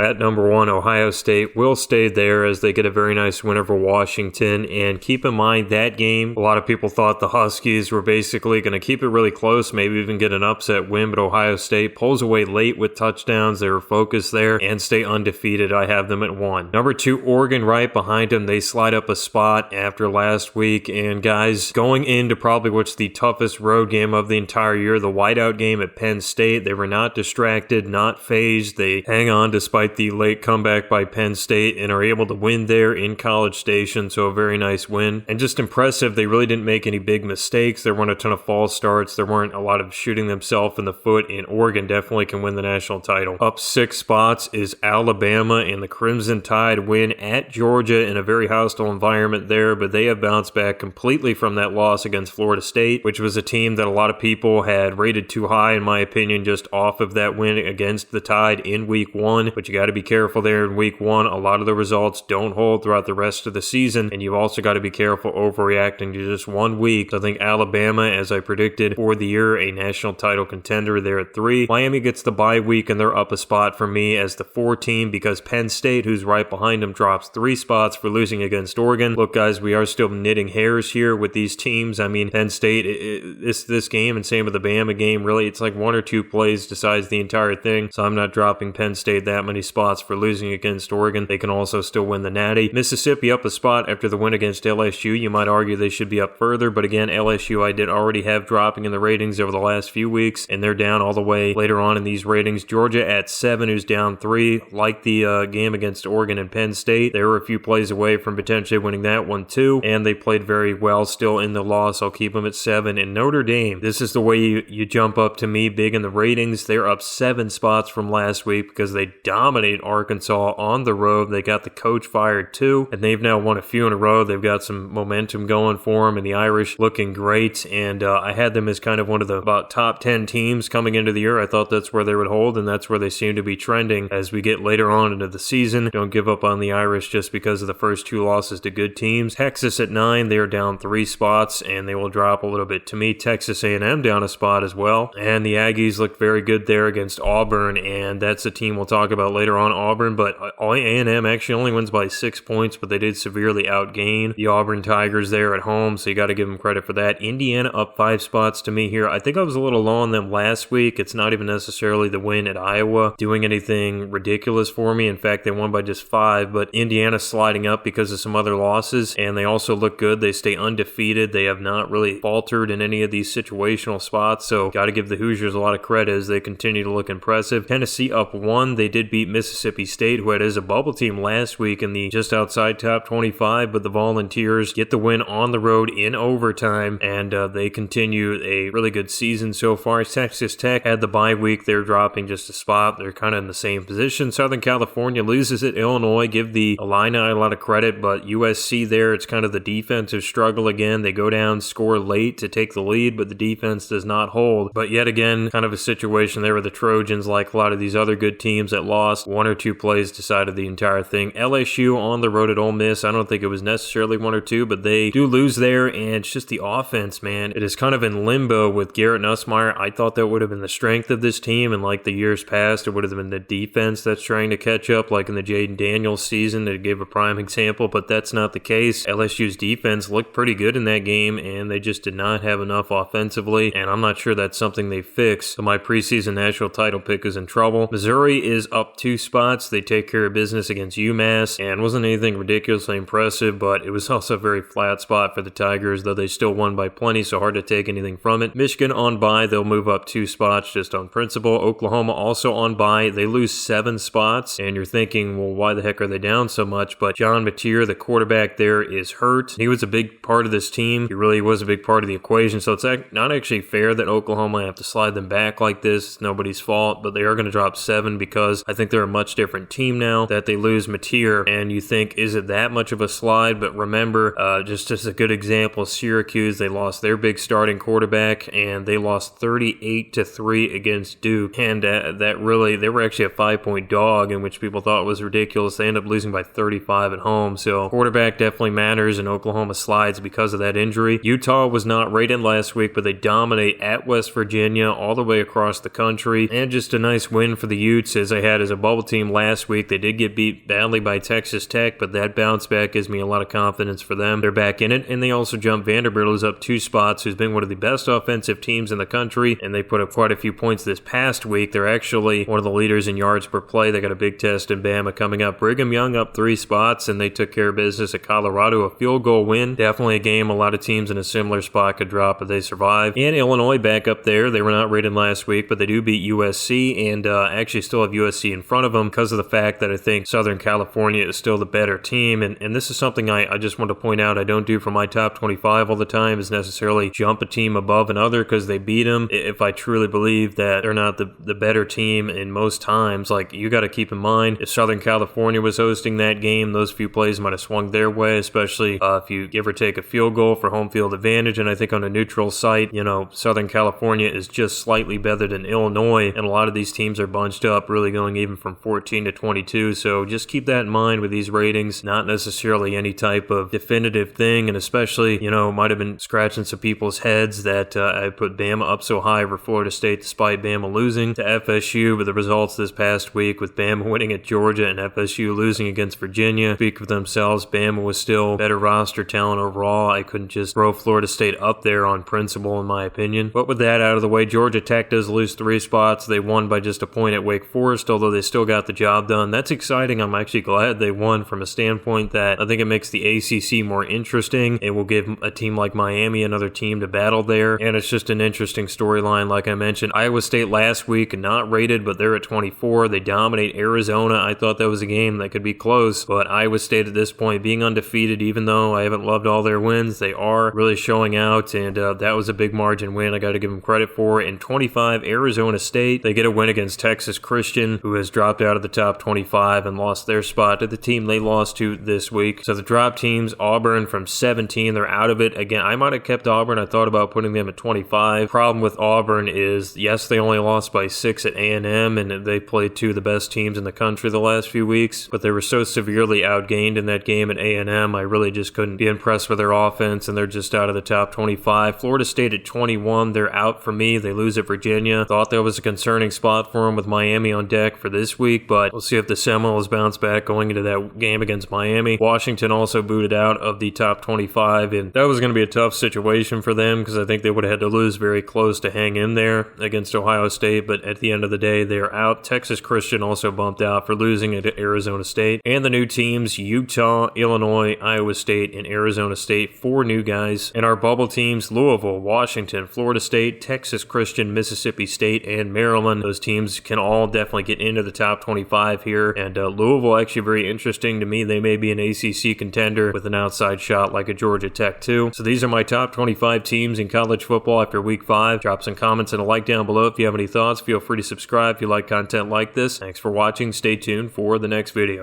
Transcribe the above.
At number 1, Ohio State will stay there as they get a very nice win over Washington. And keep in mind that game, a lot of people thought the Huskies were basically going to keep it really close, maybe even get an upset win, but Ohio State pulls away late with touchdowns. They were focused there and stay undefeated. I have them at 1. Number 2, Oregon right behind them. They slide up a spot after last week. And guys, going into probably what's the toughest road game of the entire year, the whiteout game at Penn State, they were not distracted, not phased. They hang on despite the late comeback by Penn State and are able to win there in College Station. So a very nice win and just impressive. They really didn't make any big mistakes. There weren't a ton of false starts. There weren't a lot of shooting themselves in the foot, and Oregon definitely can win the national title. Up 6 spots is Alabama, and the Crimson Tide win at Georgia in a very hostile environment there, but they have bounced back completely from that loss against Florida State, which was a team that a lot of people had rated too high, in my opinion, just off of that win against the Tide in week 1. But you got to be careful there in week 1. A lot of the results don't hold throughout the rest of the season, and you've also got to be careful overreacting to just 1 week. So I think Alabama, as I predicted for the year, a national title contender there at 3. Miami gets the bye week, and they're up a spot for me as the 4 team because Penn State, who's right behind them, drops 3 spots for losing against Oregon. Look, guys, we are still knitting hairs here with these teams. I mean, Penn State, this game, and same with the Bama game, really, it's like 1 or 2 plays decides the entire thing. So I'm not dropping Penn State that many spots for losing against Oregon. They can also still win the Natty. Mississippi up a spot after the win against LSU. You might argue they should be up further, but again, LSU I did already have dropping in the ratings over the last few weeks, and they're down all the way later on in these ratings. Georgia at 7, who's down 3. Like the game against Oregon and Penn State, they were a few plays away from potentially winning that one too, and they played very well still in the loss. I'll keep them at 7. And Notre Dame, this is the way you jump up to me big in the ratings. They're up 7 spots from last week because they dominate Arkansas on the road. They got the coach fired too, and they've now won a few in a row. They've got some momentum going for them, and the Irish looking great. And I had them as kind of one of the about top 10 teams coming into the year. I thought that's where they would hold, and that's where they seem to be trending as we get later on into the season. Don't give up on the Irish just because of the first 2 losses to good teams. Texas at 9, they are down 3 spots, and they will drop a little bit to me. Texas A&M down a spot as well, and the Aggies looked very good there against Auburn, and that's a team we'll talk about later on, Auburn, but A&M actually only wins by 6 points, but they did severely outgain the Auburn Tigers there at home, so you got to give them credit for that. Indiana up 5 spots to me here. I think I was a little low on them last week. It's not even necessarily the win at Iowa doing anything ridiculous for me. In fact, they won by just 5, but Indiana sliding up because of some other losses, and they also look good. They stay undefeated. They have not really faltered in any of these situational spots, so got to give the Hoosiers a lot of credit as they continue to look impressive. Tennessee up 1. They did beat Mississippi State, who had as a bubble team last week in the just outside top 25, but the Volunteers get the win on the road in overtime, and they continue a really good season so far. Texas Tech had the bye week. They're dropping just a spot. They're kind of in the same position. Southern California loses at Illinois. Give the Illini a lot of credit, but USC there, it's kind of the defensive struggle again. They go down, score late to take the lead, but the defense does not hold. But yet again, kind of a situation there where the Trojans, like a lot of these other good teams that lost, 1 or 2 plays decided the entire thing. LSU on the road at Ole Miss. I don't think it was necessarily 1 or 2, but they do lose there, and it's just the offense, man. It is kind of in limbo with Garrett Nussmeier. I thought that would have been the strength of this team, and like the years past, it would have been the defense that's trying to catch up, like in the Jaden Daniels season, to give a prime example, but that's not the case. LSU's defense looked pretty good in that game, and they just did not have enough offensively, and I'm not sure that's something they fix. So my preseason national title pick is in trouble. Missouri is up 2 spots. They take care of business against UMass, and wasn't anything ridiculously impressive, but it was also a very flat spot for the Tigers, though they still won by plenty, so hard to take anything from it. Michigan on bye. They'll move up 2 spots just on principle. Oklahoma also on bye. They lose 7 spots, and you're thinking, well, why the heck are they down so much? But John Mateer, the quarterback there, is hurt. He was a big part of this team. He really was a big part of the equation, so it's not actually fair that Oklahoma have to slide them back like this. It's nobody's fault, but they are going to drop 7 because I think they're a much different team now that they lose Mateer, and you think, is it that much of a slide? But remember, just as a good example, Syracuse, they lost their big starting quarterback, and they lost 38-3 against Duke, and that really, they were actually a 5-point dog, in which people thought was ridiculous. They ended up losing by 35 at home, so quarterback definitely matters, and Oklahoma slides because of that injury. Utah was not rated last week, but they dominate at West Virginia all the way across the country, and just a nice win for the Utes, as I had as a bubble team last week. They did get beat badly by Texas Tech, but that bounce back gives me a lot of confidence for them. They're back in it, and they also jumped Vanderbilt, who's up 2 spots, who's been one of the best offensive teams in the country, and they put up quite a few points this past week. They're actually one of the leaders in yards per play. They got a big test in Bama coming up. Brigham Young up 3 spots, and they took care of business at Colorado. A field goal win. Definitely a game a lot of teams in a similar spot could drop, but they survive. And Illinois back up there. They were not rated last week, but they do beat USC, and actually still have USC in front of them because of the fact that I think Southern California is still the better team. And this is something I just want to point out I don't do for my top 25 all the time, is necessarily jump a team above another because they beat them. If I truly believe that they're not the better team in most times, like, you got to keep in mind, if Southern California was hosting that game, those few plays might have swung their way, especially if you give or take a field goal for home field advantage. And I think on a neutral site, Southern California is just slightly better than Illinois, and a lot of these teams are bunched up, really going even from 14 to 22. So just keep that in mind with these ratings. Not necessarily any type of definitive thing, and especially, might have been scratching some people's heads that I put Bama up so high over Florida State despite Bama losing to FSU, but the results this past week with Bama winning at Georgia and FSU losing against Virginia speak for themselves. Bama was still better roster talent overall. I couldn't just throw Florida State up there on principle, in my opinion. But with that out of the way, Georgia Tech does lose 3 spots. They won by just a point at Wake Forest, although they still got the job done. That's exciting. I'm actually glad they won from a standpoint that I think it makes the ACC more interesting. It will give a team like Miami another team to battle there, and it's just an interesting storyline. Like I mentioned, Iowa State last week, not rated, but they're at 24. They dominate Arizona. I thought that was a game that could be close, but Iowa State at this point being undefeated, even though I haven't loved all their wins, they are really showing out, and that was a big margin win. I got to give them credit for it. In 25, Arizona State, they get a win against Texas Christian, who has dropped out of the top 25 and lost their spot to the team they lost to this week. So the drop teams, Auburn from 17, they're out of it. Again, I might have kept Auburn. I thought about putting them at 25. Problem with Auburn is, yes, they only lost by 6 at A&M, and they played 2 of the best teams in the country the last few weeks, but they were so severely outgained in that game at A&M, I really just couldn't be impressed with their offense, and they're just out of the top 25. Florida State at 21, they're out for me. They lose at Virginia. Thought that was a concerning spot for them with Miami on deck for this week, but we'll see if the Seminoles bounce back going into that game against Miami. Washington also booted out of the top 25, and that was going to be a tough situation for them because I think they would have had to lose very close to hang in there against Ohio State, but at the end of the day, they are out. Texas Christian also bumped out for losing at Arizona State. And the new teams, Utah, Illinois, Iowa State, and Arizona State, 4 new guys. And our bubble teams, Louisville, Washington, Florida State, Texas Christian, Mississippi State, and Maryland. Those teams can all definitely get into the top 25 here. And Louisville, actually very interesting to me. They may be an ACC contender with an outside shot like a Georgia Tech too. So these are my top 25 teams in college football after week 5. Drop some comments and a like down below if you have any thoughts. Feel free to subscribe if you like content like this. Thanks for watching. Stay tuned for the next video.